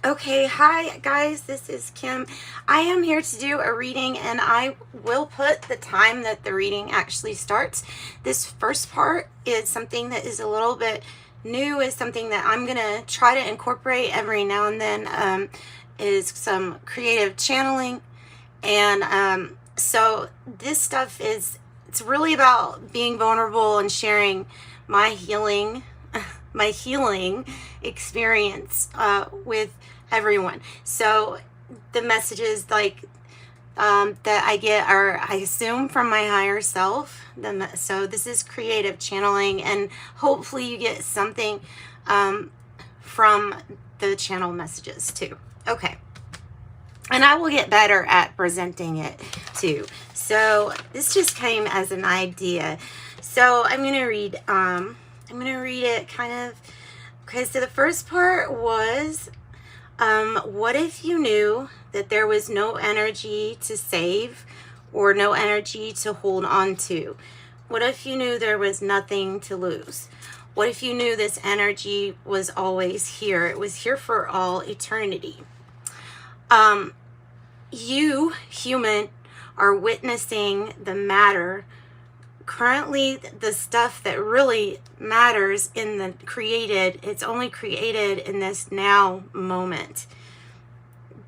Okay, hi guys, this is Kim. I am here to do a reading, and I will put the time that the reading actually starts. This first part is something that is a little bit new, is something that I'm going to try to incorporate every now and then, is some creative channeling. And so this stuff it's really about being vulnerable and sharing my healing experience with everyone. So the messages that I get are, I assume, from my higher self. So this is creative channeling, and hopefully you get something from the channel messages too. Okay. And I will get better at presenting it too. So this just came as an idea. So I'm going to read it kind of. Okay, so the first part was, what if you knew that there was no energy to save or no energy to hold on to? What if you knew there was nothing to lose? What if you knew this energy was always here? It was here for all eternity. You, human, are witnessing the matter. Currently, the stuff that really matters in the created, it's only created in this now moment.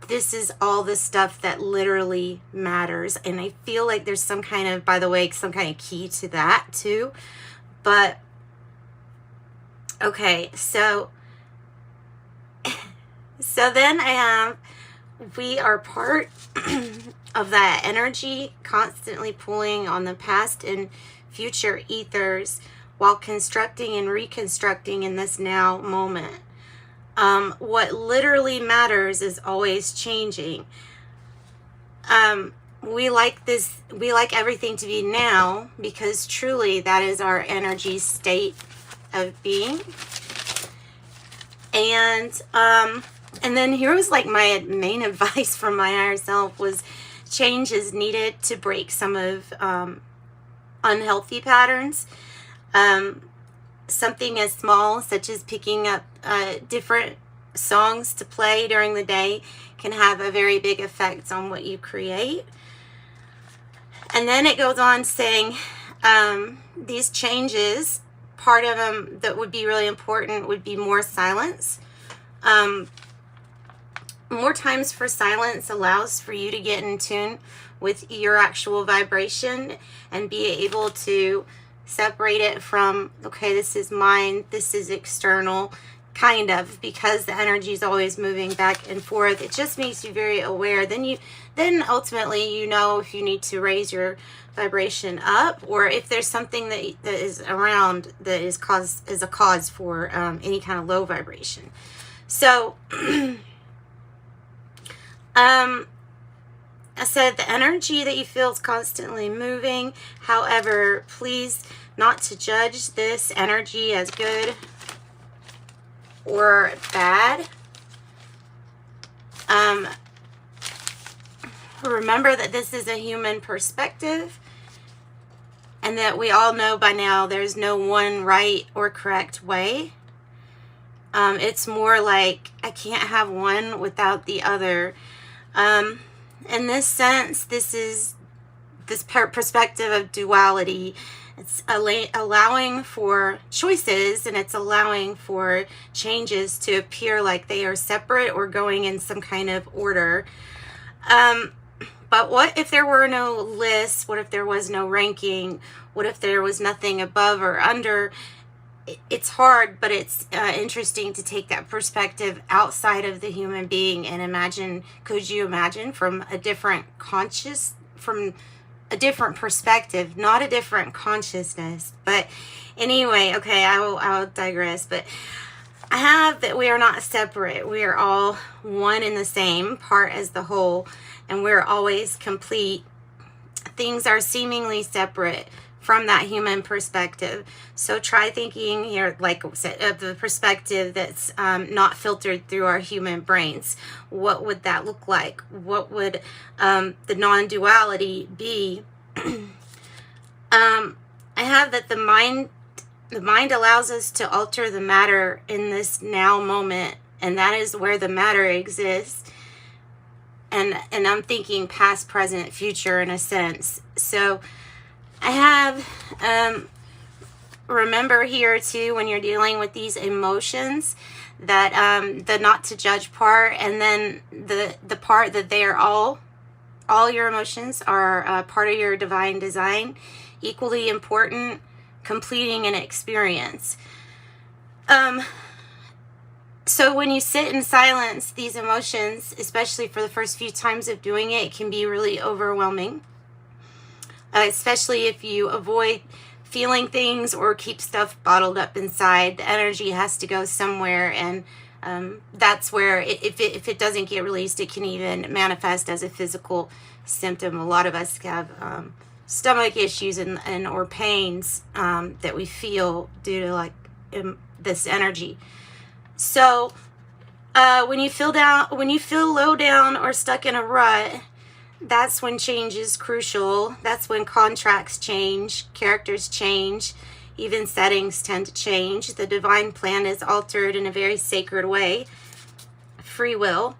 This is all the stuff that literally matters. And I feel like there's some kind of, by the way, some kind of key to that too. But, okay, so then I have, we are part of that energy constantly pulling on the past and future ethers while constructing and reconstructing in this now moment. What literally matters is always changing. We like everything to be now, because truly that is our energy state of being. And then here was like my main advice from my higher self was, change is needed to break some of unhealthy patterns. Something as small such as picking up different songs to play during the day can have a very big effect on what you create. And then it goes on saying, these changes, part of them that would be really important would be more silence. More times for silence allows for you to get in tune with your actual vibration and be able to separate it from, okay, this is mine, this is external, kind of, because the energy is always moving back and forth. It just makes you very aware. Then ultimately you know if you need to raise your vibration up, or if there's something that is around that is a cause for any kind of low vibration. So I said the energy that you feel is constantly moving. However, please not to judge this energy as good or bad. Remember that this is a human perspective, and that we all know by now there's no one right or correct way. It's more like I can't have one without the other. In this sense, this is this perspective of duality. It's allowing for choices, and it's allowing for changes to appear like they are separate or going in some kind of order. But what if there were no lists? What if there was no ranking? What if there was nothing above or under? It's hard, but it's interesting to take that perspective outside of the human being and imagine, could you imagine from a different perspective, not a different consciousness. But anyway, okay, I will digress. But I have that we are not separate. We are all one and the same, part as the whole, and we're always complete. Things are seemingly separate from that human perspective. So try thinking here, like I said, of the perspective that's not filtered through our human brains. What would that look like? What would the non-duality be? I have that the mind allows us to alter the matter in this now moment and that is where the matter exists. And I'm thinking past, present, future in a sense. So I have, remember here too, when you're dealing with these emotions, that the not to judge part, and then the part that they are all your emotions are part of your divine design, equally important, completing an experience. So when you sit in silence, these emotions, especially for the first few times of doing it, can be really overwhelming. Especially if you avoid feeling things or keep stuff bottled up inside. The energy has to go somewhere, and that's where if it doesn't get released, it can even manifest as a physical symptom. A lot of us have stomach issues and or pains that we feel due to like this energy. So when you feel low down or stuck in a rut, that's when change is crucial. That's when contracts change, characters change, even settings tend to change. The divine plan is altered in a very sacred way. Free will.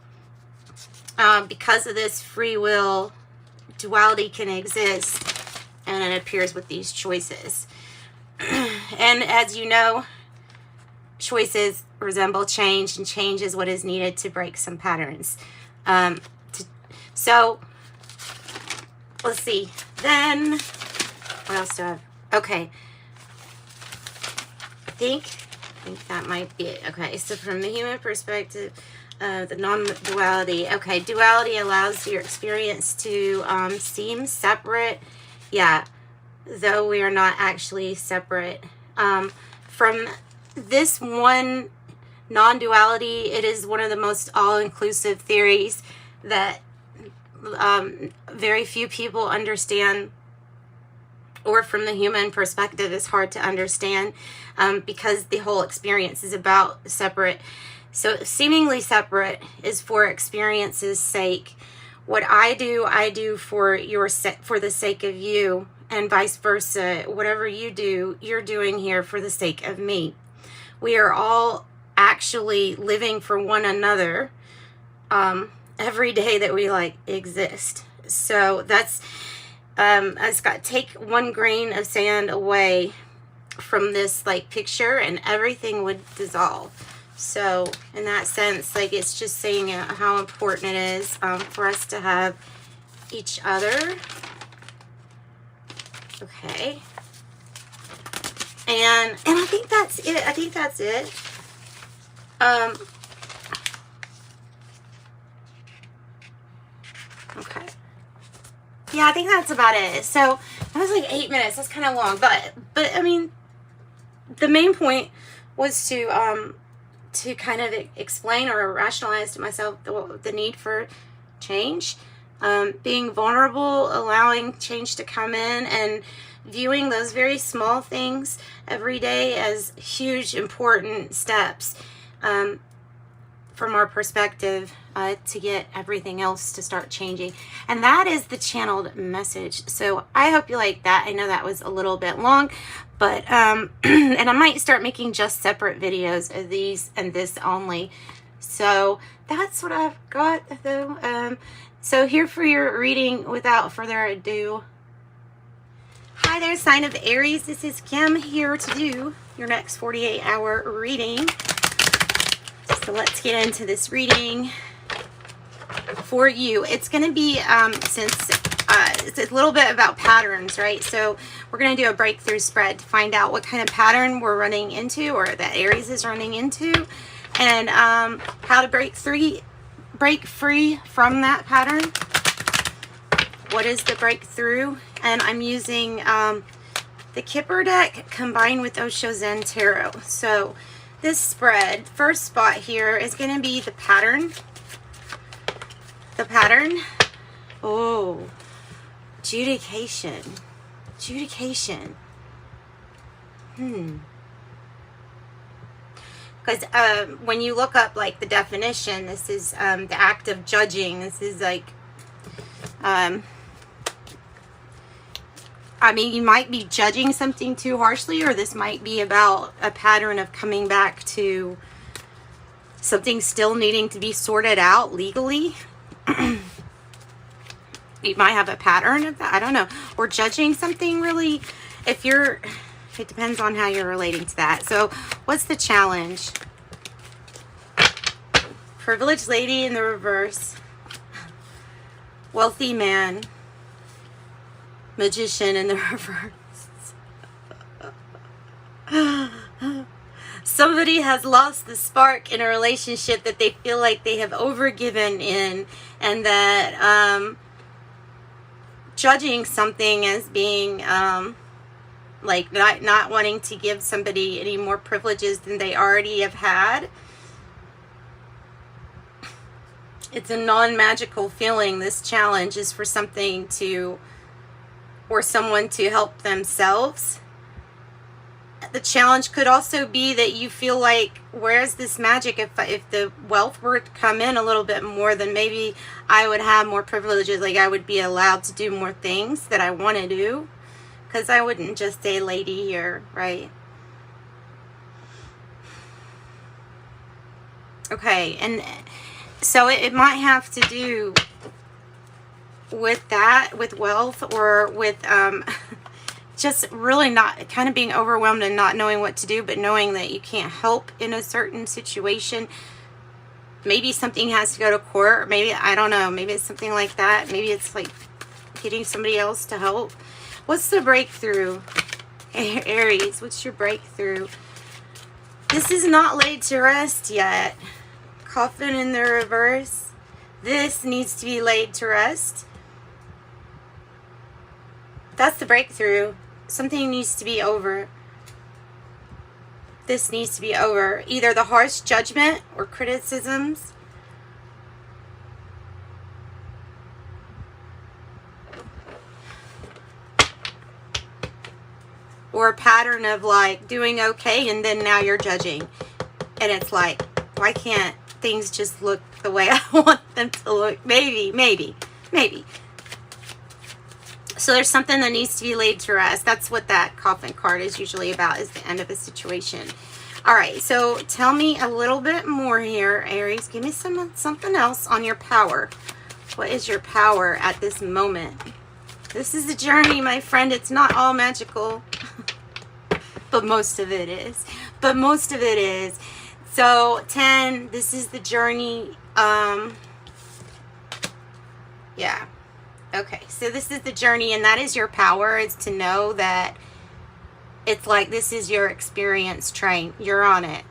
Because of this free will, duality can exist, and it appears with these choices. And as you know, choices resemble change, and change is what is needed to break some patterns. So let's see. Then what else do I have? Okay. I think that might be it. Okay, so from the human perspective, the non-duality. Okay, duality allows your experience to seem separate. Yeah, though we are not actually separate. From this one non-duality, it is one of the most all-inclusive theories that very few people understand, or from the human perspective is hard to understand, because the whole experience is about separate. So seemingly separate is for experience's sake. What I do for the sake of you, and vice versa. Whatever you do, you're doing here for the sake of me. We are all actually living for one another every day that we exist. So that's I just take one grain of sand away from this picture, and everything would dissolve. So in that sense, it's just saying how important it is for us to have each other. Okay. And I think that's it. Okay. Yeah, I think that's about it. So that was 8 minutes. That's kind of long, but I mean, the main point was to kind of explain or rationalize to myself the need for change, being vulnerable, allowing change to come in, and viewing those very small things every day as huge, important steps from our perspective to get everything else to start changing. And that is the channeled message. So I hope you like that. I know that was a little bit long, but and I might start making just separate videos of these and this only. So that's what I've got though. So here for your reading, without further ado. Hi there, sign of Aries. This is Kim here to do your next 48-hour reading. So let's get into this reading for you. It's going to be, since it's a little bit about patterns, right? So we're going to do a breakthrough spread to find out what kind of pattern we're running into, or that Aries is running into, and how to break free from that pattern. What is the breakthrough? And I'm using the Kipper deck combined with Osho Zen Tarot. So this spread, first spot here is going to be the pattern. The pattern. Oh, adjudication. Adjudication. Because when you look up the definition, this is the act of judging. This is I mean, you might be judging something too harshly, or this might be about a pattern of coming back to something still needing to be sorted out legally. You might have a pattern of that. I don't know. Or judging something really. It depends on how you're relating to that. So what's the challenge? Privileged lady in the reverse. Wealthy man. Magician in the reverse. Somebody has lost the spark in a relationship that they feel like they have overgiven in, and that judging something as being like not wanting to give somebody any more privileges than they already have had. It's a non-magical feeling. This challenge is for something to, or someone to help themselves. The challenge could also be that you feel like, where's this magic? If the wealth were to come in a little bit more, then maybe I would have more privileges. Like I would be allowed to do more things that I want to do. Because I wouldn't just stay lady here, right? Okay, and so it might have to do with that, with wealth, or with just really not, kind of being overwhelmed and not knowing what to do, but knowing that you can't help in a certain situation. Maybe something has to go to court. Maybe, I don't know, maybe it's something like that. Maybe it's like getting somebody else to help. What's the breakthrough? Aries, what's your breakthrough? This is not laid to rest yet. Coffin in the reverse. This needs to be laid to rest. That's the breakthrough. Something needs to be over. This needs to be over. Either the harsh judgment or criticisms. Or a pattern of like doing okay and then now you're judging. And it's like, why can't things just look the way I want them to look? Maybe. So there's something that needs to be laid to rest. That's what that coffin card is usually about, is the end of a situation. All right, so tell me a little bit more here, Aries. Give me something else on your power. What is your power at this moment? This is a journey, my friend. It's not all magical. But most of it is. So 10, this is the journey. Yeah. Okay, so this is the journey, and that is your power. It's to know that it's like this is your experience train. You're on it.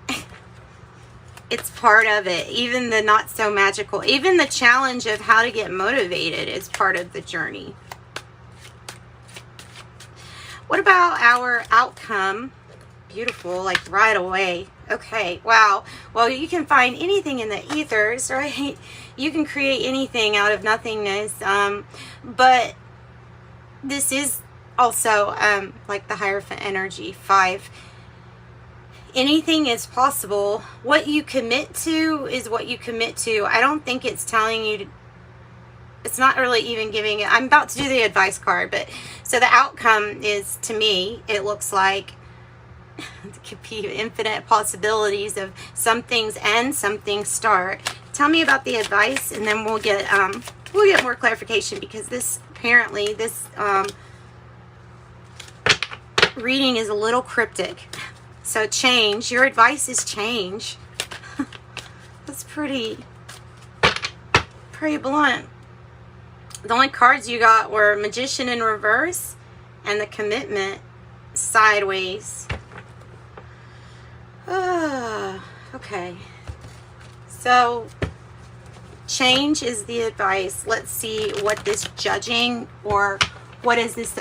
It's part of it. Even the not so magical, even the challenge of how to get motivated is part of the journey. What about our outcome? Beautiful, like right away. Okay, wow. Well, you can find anything in the ethers, right? You can create anything out of nothingness. But this is also like the Hierophant energy, 5. Anything is possible. What you commit to is what you commit to. I don't think it's telling you to, it's not really even giving it. I'm about to do the advice card, but so the outcome is, to me, it looks like it could be infinite possibilities of some things end, some things start. Tell me about the advice, and then we'll get more clarification, because this apparently this reading is a little cryptic. So change. Your advice is change. That's pretty blunt. The only cards you got were Magician in reverse and the Commitment sideways. Okay. So change is the advice. Let's see what this judging, or what is this,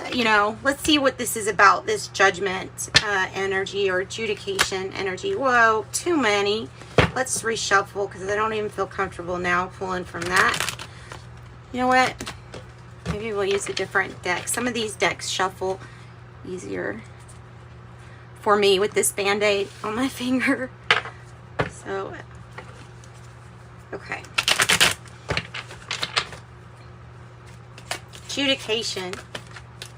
let's see what this is about, this judgment energy or adjudication energy. Whoa, too many. Let's reshuffle, because I don't even feel comfortable now pulling from that. You know what? Maybe we'll use a different deck. Some of these decks shuffle easier for me with this Band-Aid on my finger. So, okay. Adjudication.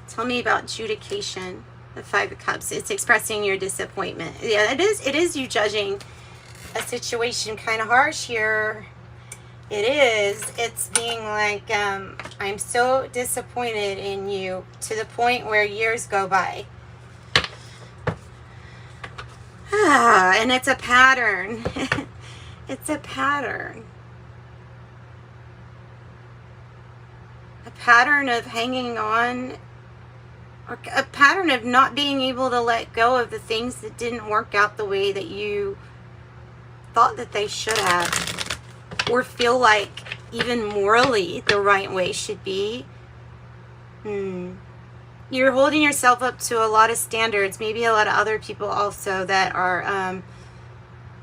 Tell me about adjudication. The 5 of Cups. It's expressing your disappointment. Yeah, it is you judging a situation kind of harsh here. It is. It's being like, I'm so disappointed in you, to the point where years go by. And it's a pattern. It's a pattern. A pattern of hanging on, or a pattern of not being able to let go of the things that didn't work out the way that you thought that they should have, or feel like even morally the right way should be. You're holding yourself up to a lot of standards, maybe a lot of other people also that are, I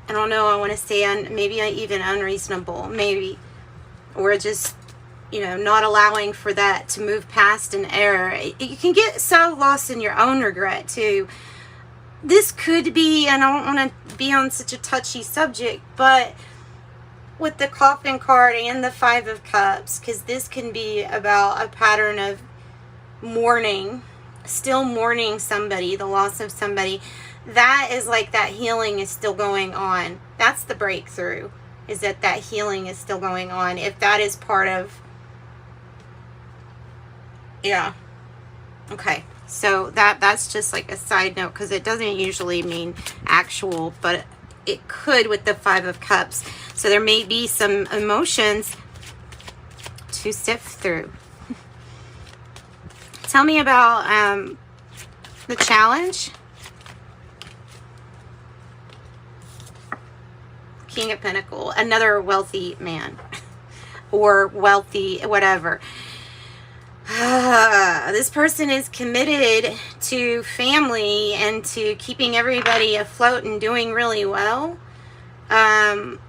don't know, I want to say maybe even unreasonable, maybe, or just, you know, not allowing for that to move past an error. You can get so lost in your own regret too. This could be, and I don't want to be on such a touchy subject, but with the Coffin card and the Five of Cups, because this can be about a pattern of mourning, still mourning somebody, the loss of somebody. That is like that healing is still going on. That's the breakthrough, is that that healing is still going on. If that is part of, yeah. Okay. So that's just like a side note, because it doesn't usually mean actual, but it could with the Five of Cups. So there may be some emotions to sift through. Tell me about the challenge. King of Pentacles, another wealthy man, or wealthy, whatever. This person is committed to family and to keeping everybody afloat and doing really well. But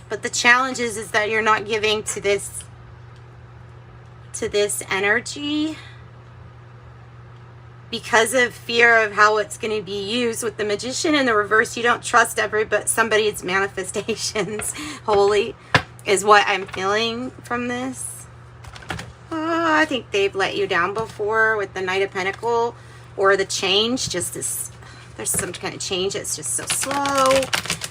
the challenge is that you're not giving to this energy because of fear of how it's going to be used. With the Magician in the reverse, you don't trust somebody's manifestations wholly, is what I'm feeling from this. I think they've let you down before with the Knight of Pentacles, or the change, just this, there's some kind of change that's just so slow.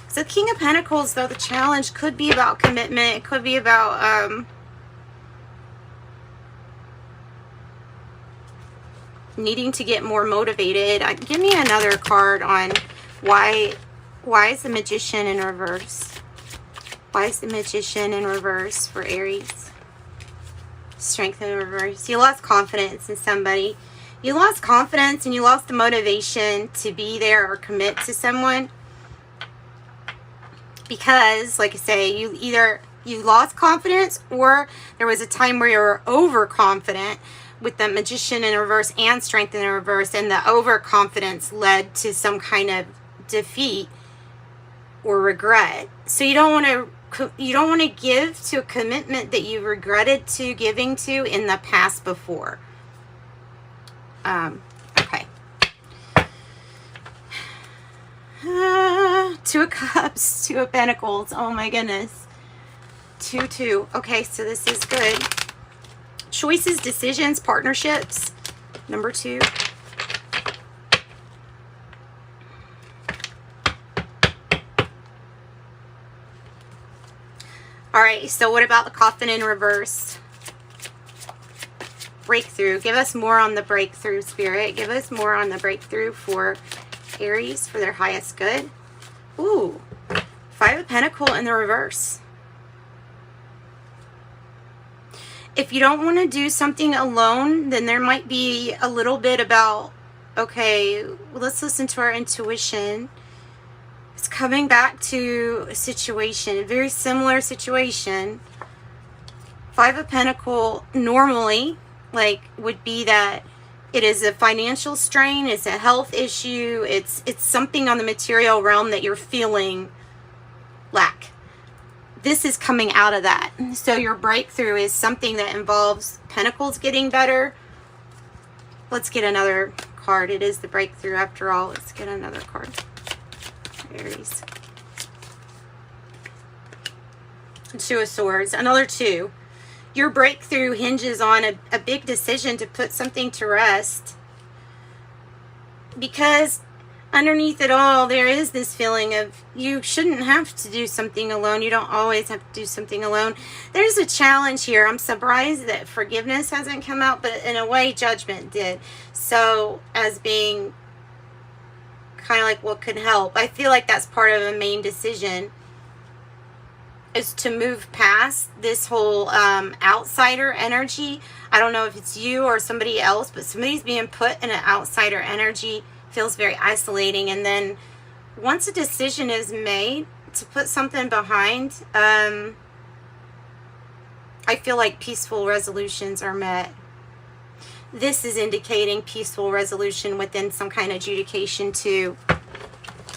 So King of Pentacles, though, the challenge could be about commitment. It could be about needing to get more motivated. Give me another card on why is the Magician in reverse? Why is the Magician in reverse for Aries? Strength in reverse. You lost confidence in somebody. You lost confidence and you lost the motivation to be there or commit to someone. Because, like I say, you lost confidence, or there was a time where you were overconfident with the Magician in reverse and Strength in reverse, and the overconfidence led to some kind of defeat or regret. So you don't want to give to a commitment that you regretted to giving to in the past before. Okay. Two of Cups, Two of Pentacles. Oh my goodness. 2-2. Okay, so this is good. Choices, decisions, partnerships. Number 2. All right, so what about the Coffin in reverse? Breakthrough. Give us more on the breakthrough, Spirit. Give us more on the breakthrough for Aries, for their highest good. Ooh, Five of Pentacles in the reverse. If you don't want to do something alone, then there might be a little bit about, okay, well, let's listen to our intuition. It's coming back to a situation, a very similar situation. Five of Pentacles normally, like, would be that it is a financial strain, it's a health issue, it's something on the material realm that you're feeling lack. This is coming out of that. So your breakthrough is something that involves Pentacles getting better. Let's get another card. It is the breakthrough after all. Let's get another card. Aries. Two of Swords. Another 2. Your breakthrough hinges on a big decision to put something to rest. Because underneath it all, there is this feeling of you shouldn't have to do something alone. You don't always have to do something alone. There's a challenge here. I'm surprised that forgiveness hasn't come out, but in a way, judgment did. So, as being kind of like what could help. I feel like that's part of a main decision, is to move past this whole outsider energy. I don't know if it's you or somebody else, but somebody's being put in an outsider energy. Feels very isolating. And then once a decision is made to put something behind, I feel like peaceful resolutions are met. This is indicating peaceful resolution within some kind of adjudication too,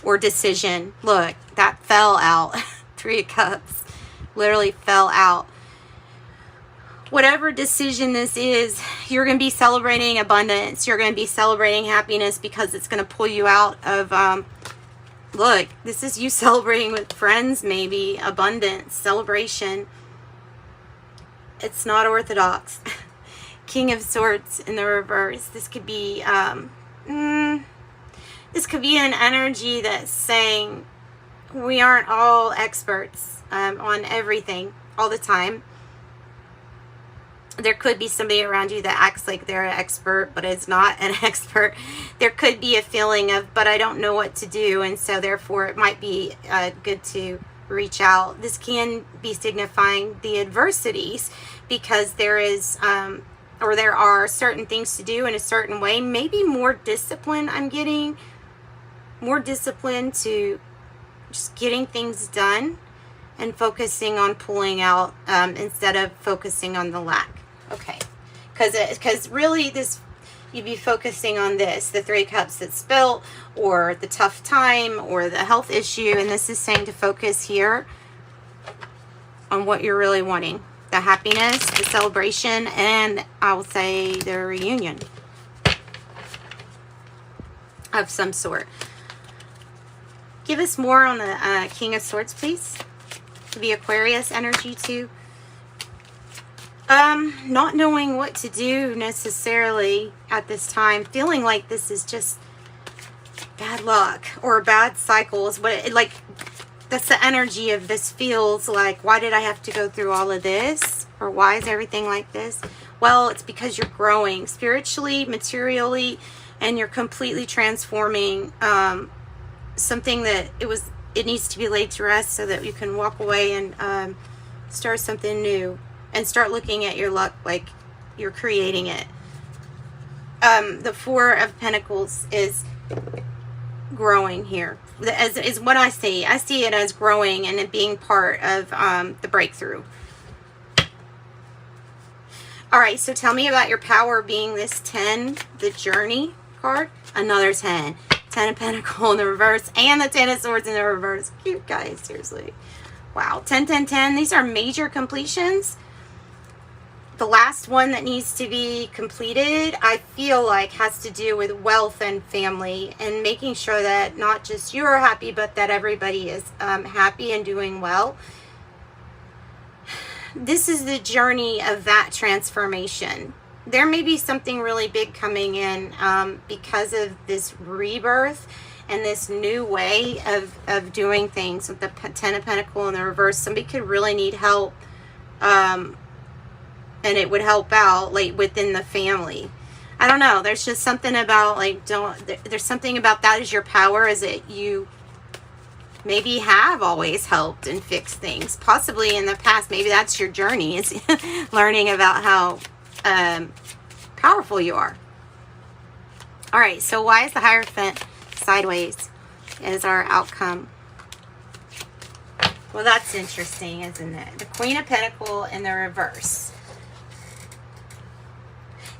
or decision. Look, that fell out. 3 of Cups literally fell out. Whatever decision this is, you're going to be celebrating abundance. You're going to be celebrating happiness, because it's going to pull you out of, look, this is you celebrating with friends, maybe. Abundance, celebration. It's not orthodox. King of Swords in the reverse. This could be, this could be an energy that's saying we aren't all experts on everything all the time. There could be somebody around you that acts like they're an expert, but is not an expert. There could be a feeling of, but I don't know what to do, and so therefore it might be good to reach out. This can be signifying the adversities, because there is, or there are certain things to do in a certain way. Maybe more discipline, I'm getting. More discipline to just getting things done and focusing on pulling out instead of focusing on the lack. Okay, because really this, you'd be focusing on this, the 3 of Cups that's spilt, or the tough time, or the health issue, and this is saying to focus here on what you're really wanting. The happiness, the celebration, and I will say the reunion of some sort. Give us more on the King of Swords, please. The Aquarius energy too. Not knowing what to do necessarily at this time. Feeling like this is just bad luck or bad cycles. But like, that's the energy of this. Feels like, why did I have to go through all of this? Or why is everything like this? Well, it's because you're growing spiritually, materially, and you're completely transforming something that it needs to be laid to rest, so that you can walk away and start something new and start looking at your luck like you're creating it. The 4 of Pentacles is growing here, is what I see. I see it as growing and it being part of the breakthrough. All right, so tell me about your power being this 10, the journey card. Another 10. 10 of Pentacles in the reverse, and the 10 of Swords in the reverse. Cute, guys, seriously. Wow, 10, 10, 10. These are major completions. The last one that needs to be completed, I feel like, has to do with wealth and family, and making sure that not just you are happy, but that everybody is happy and doing well. This is the journey of that transformation. There may be something really big coming in because of this rebirth and this new way of doing things. With the 10 of Pentacles in the reverse, somebody could really need help, and it would help out like within the family. I don't know. There's just something about like, there's something about that is your power, is that you maybe have always helped and fixed things. Possibly in the past, maybe that's your journey, is learning about how powerful you are. All right, so why is the Hierophant sideways as our outcome? Well, that's interesting, isn't it? The Queen of Pentacles in the reverse.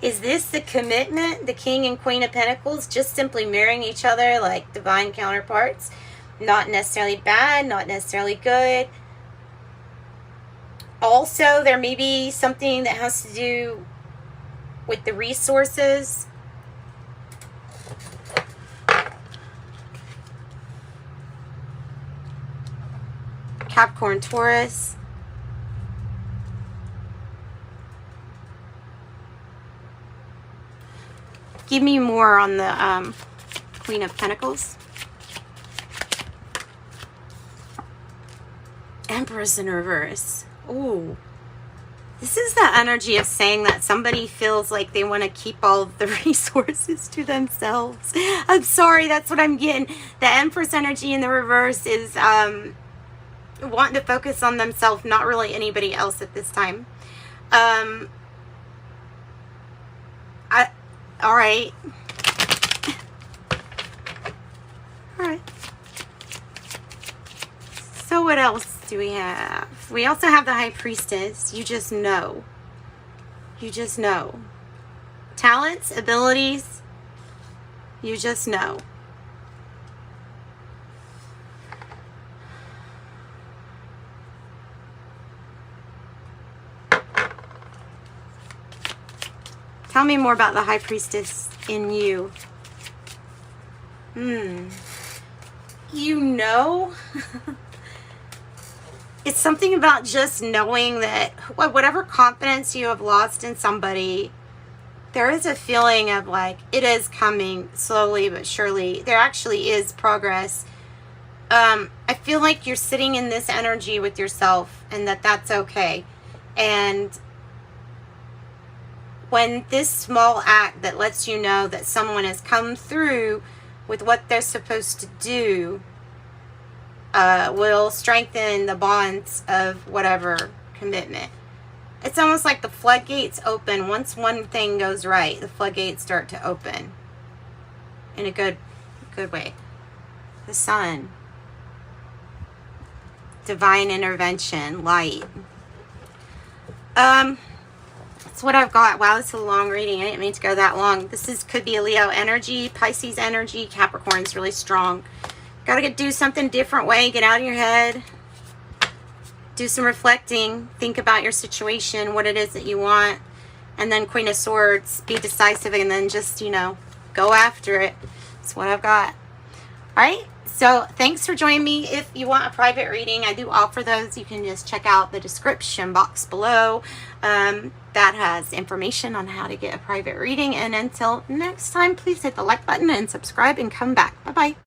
Is this the commitment, the King and Queen of Pentacles, just simply mirroring each other like divine counterparts? Not necessarily bad, not necessarily good. Also, there may be something that has to do with the resources. Capricorn, Taurus. Give me more on the Queen of Pentacles. Empress in reverse. Ooh. This is the energy of saying that somebody feels like they want to keep all of the resources to themselves. I'm sorry, that's what I'm getting. The Empress energy in the reverse is wanting to focus on themselves, not really anybody else at this time. All right. All right. So what else do we have? We also have the High Priestess. You just know. You just know. Talents, abilities, you just know. Tell me more about the High Priestess in you. You know? It's something about just knowing that whatever confidence you have lost in somebody, there is a feeling of like, it is coming slowly but surely. There actually is progress. I feel like you're sitting in this energy with yourself and that's okay. And when this small act that lets you know that someone has come through with what they're supposed to do, will strengthen the bonds of whatever commitment. It's almost like the floodgates open. Once one thing goes right, the floodgates start to open in a good way. The sun, divine intervention, light. That's what I've got. Wow, this is a long reading. I didn't mean to go that long. This could be a Leo energy, Pisces energy, Capricorn's really strong. Gotta do something different way. Get out of your head. Do some reflecting. Think about your situation, what it is that you want. And then Queen of Swords, be decisive and then just, you know, go after it. That's what I've got. All right. So thanks for joining me. If you want a private reading, I do offer those. You can just check out the description box below. That has information on how to get a private reading. And until next time, please hit the like button and subscribe and come back. Bye-bye.